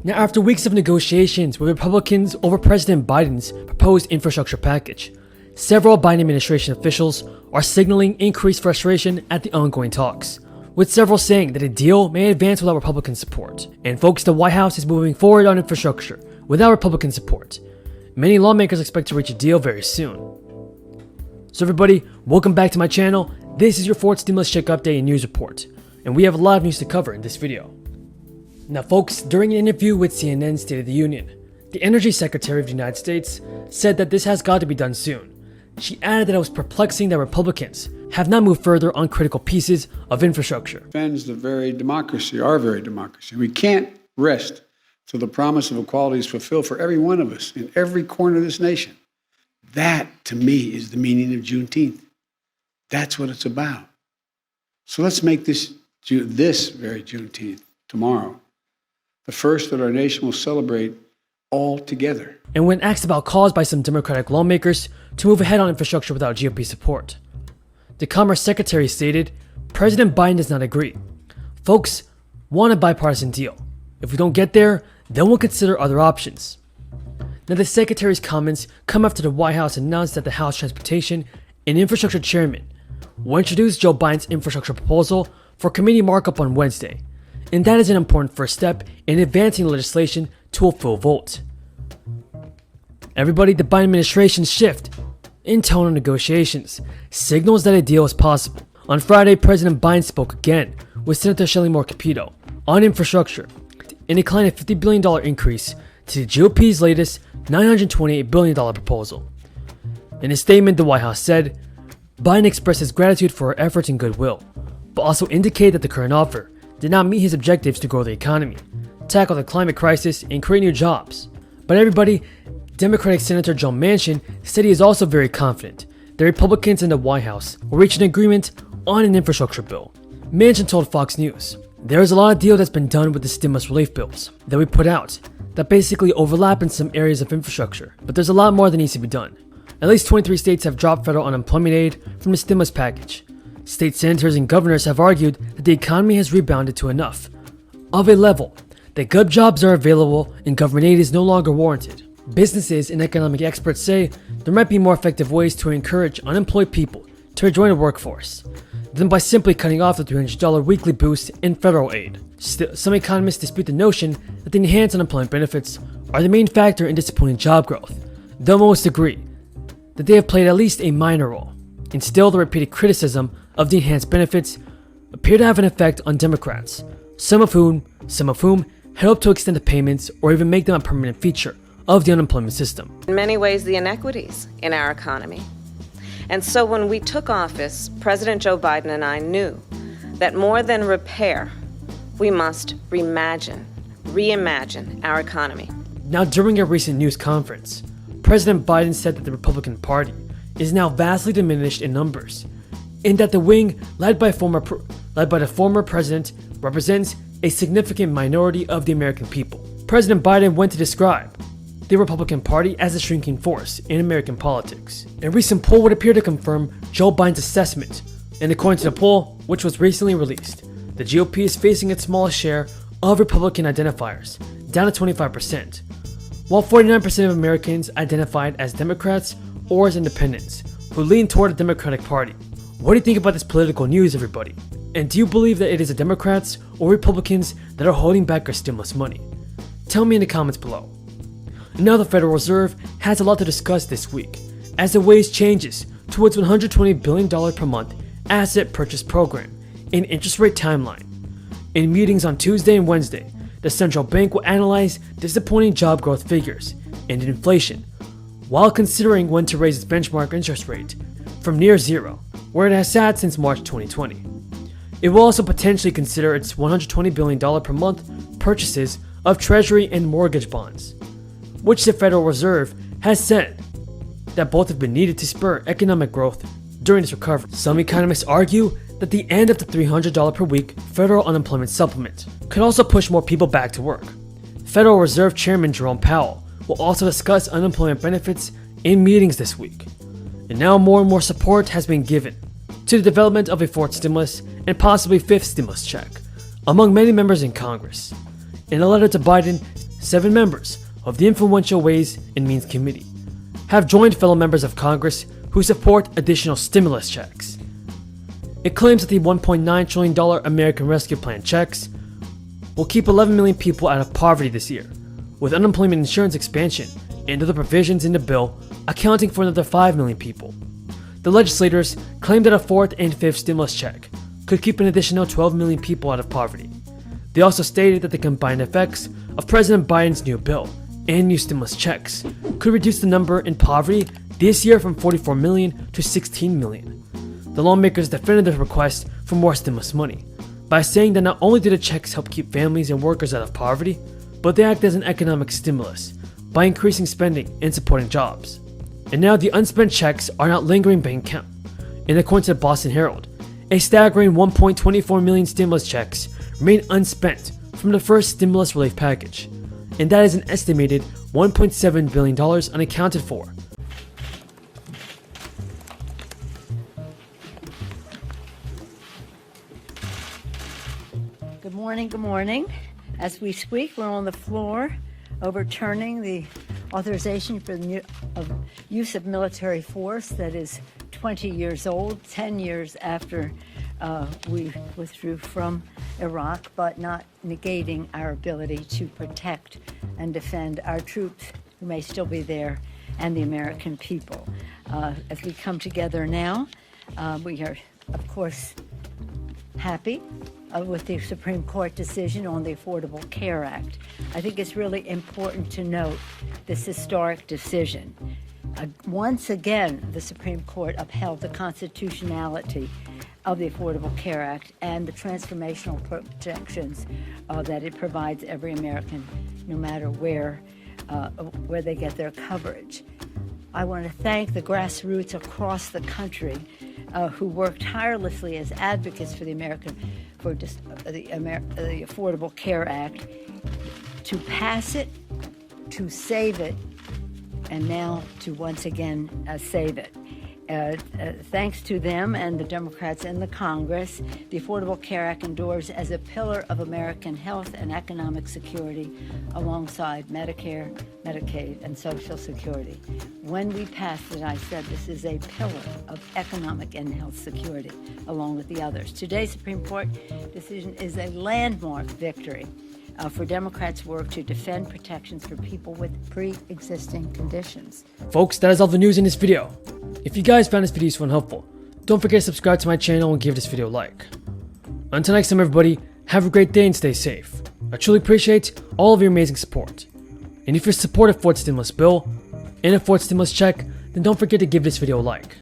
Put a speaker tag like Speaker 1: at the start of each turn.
Speaker 1: Now, after weeks of negotiations with Republicans over President Biden's proposed infrastructure package, several Biden administration officials are signaling increased frustration at the ongoing talks, with several saying that a deal may advance without Republican support. And folks, the White House is moving forward on infrastructure without Republican support. Many lawmakers expect to reach a deal very soon. So everybody, welcome back to my channel. This is your fourth stimulus check update and news report, and we have a lot of news to cover in this video. Now folks, during an interview with CNN's State of the Union, the Energy Secretary of the United States said that this has got to be done soon. She added that it was perplexing that Republicans have not moved further on critical pieces of infrastructure.
Speaker 2: Defends the very democracy, our very democracy. We can't rest till the promise of equality is fulfilled for every one of us in every corner of this nation. That, to me, is the meaning of Juneteenth. That's what it's about. So let's make this very Juneteenth, tomorrow, the first that our nation will celebrate all together.
Speaker 1: And when asked about calls by some Democratic lawmakers to move ahead on infrastructure without GOP support, the Commerce Secretary stated, President Biden does not agree. Folks want a bipartisan deal. If we don't get there, then we'll consider other options. Now, the Secretary's comments come after the White House announced that the House Transportation and Infrastructure Chairman will introduce Joe Biden's infrastructure proposal for committee markup on Wednesday, and that is an important first step in advancing the legislation to a full vote. Everybody, the Biden administration's shift in tone of negotiations signals that a deal is possible. On Friday, President Biden spoke again with Senator Shelley Moore Capito on infrastructure and declined a $50 billion increase to the GOP's latest $928 billion proposal. In a statement, the White House said, Biden expressed his gratitude for her efforts and goodwill, but also indicated that the current offer did not meet his objectives to grow the economy, tackle the climate crisis, and create new jobs. But everybody, Democratic Senator Joe Manchin said he is also very confident the Republicans in the White House will reach an agreement on an infrastructure bill. Manchin told Fox News, there is a lot of deal that's been done with the stimulus relief bills that we put out that basically overlap in some areas of infrastructure, but there's a lot more that needs to be done. At least 23 states have dropped federal unemployment aid from the stimulus package. State senators and governors have argued that the economy has rebounded to enough of a level that good jobs are available and government aid is no longer warranted. Businesses and economic experts say there might be more effective ways to encourage unemployed people to rejoin the workforce than by simply cutting off the $300 weekly boost in federal aid. Still, some economists dispute the notion that the enhanced unemployment benefits are the main factor in disappointing job growth, though most agree that they have played at least a minor role. And still, the repeated criticism of the enhanced benefits appear to have an effect on Democrats, some of whom had hoped to extend the payments or even make them a permanent feature of the unemployment system.
Speaker 3: In many ways, the inequities in our economy. And so when we took office, President Joe Biden and I knew that more than repair, we must reimagine our economy.
Speaker 1: Now, during a recent news conference, President Biden said that the Republican Party is now vastly diminished in numbers, and that the wing led by the former president represents a significant minority of the American people. President Biden went to describe the Republican Party as a shrinking force in American politics. A recent poll would appear to confirm Joe Biden's assessment, and according to the poll, which was recently released, the GOP is facing its smallest share of Republican identifiers, down to 25%, while 49% of Americans identified as Democrats or as independents, who lean toward the Democratic Party. What do you think about this political news, everybody? And do you believe that it is the Democrats or Republicans that are holding back our stimulus money? Tell me in the comments below. Now, the Federal Reserve has a lot to discuss this week as it weighs changes to its $120 billion per month asset purchase program and interest rate timeline. In meetings on Tuesday and Wednesday, the central bank will analyze disappointing job growth figures and inflation, while considering when to raise its benchmark interest rate from near zero, where it has sat since March 2020. It will also potentially consider its $120 billion per month purchases of Treasury and mortgage bonds, which the Federal Reserve has said that both have been needed to spur economic growth during this recovery. Some economists argue that the end of the $300 per week federal unemployment supplement could also push more people back to work. Federal Reserve Chairman Jerome Powell will also discuss unemployment benefits in meetings this week. And now more and more support has been given to the development of a fourth stimulus and possibly fifth stimulus check among many members in Congress. In a letter to Biden, 7 members of the influential Ways and Means Committee have joined fellow members of Congress who support additional stimulus checks. It claims that the $1.9 trillion American Rescue Plan checks will keep 11 million people out of poverty this year, with unemployment insurance expansion and other provisions in the bill accounting for another 5 million people. The legislators claim that a 4th and 5th stimulus check could keep an additional 12 million people out of poverty. They also stated that the combined effects of President Biden's new bill and new stimulus checks could reduce the number in poverty this year from 44 million to 16 million. The lawmakers defended their request for more stimulus money by saying that not only do the checks help keep families and workers out of poverty, but they act as an economic stimulus by increasing spending and supporting jobs. And now the unspent checks are not lingering bank account. In accordance to the Boston Herald, a staggering 1.24 million stimulus checks remain unspent from the first stimulus relief package, and that is an estimated $1.7 billion unaccounted for.
Speaker 4: Good morning. As we speak, we're on the floor overturning the authorization for the use of military force that is 20 years old, 10 years after we withdrew from Iraq, but not negating our ability to protect and defend our troops who may still be there and the American people. As we come together now, we are, of course, happy with the Supreme Court decision on the Affordable Care Act. I think it's really important to note this historic decision. Once again, the Supreme Court upheld the constitutionality of the Affordable Care Act and the transformational protections that it provides every American, no matter where they get their coverage. I want to thank the grassroots across the country who work tirelessly as advocates for the Affordable Care Act to pass it, to save it, and now to once again save it. Thanks to them and the Democrats in the Congress, the Affordable Care Act endures as a pillar of American health and economic security alongside Medicare, Medicaid, and Social Security. When we passed it, I said this is a pillar of economic and health security along with the others. Today's Supreme Court decision is a landmark victory for Democrats' work to defend protections for people with pre-existing conditions.
Speaker 1: Folks, that is all the news in this video. If you guys found this video useful and helpful, don't forget to subscribe to my channel and give this video a like. Until next time, everybody, have a great day and stay safe. I truly appreciate all of your amazing support. And if you support a 4th stimulus bill and a 4th stimulus check, then don't forget to give this video a like.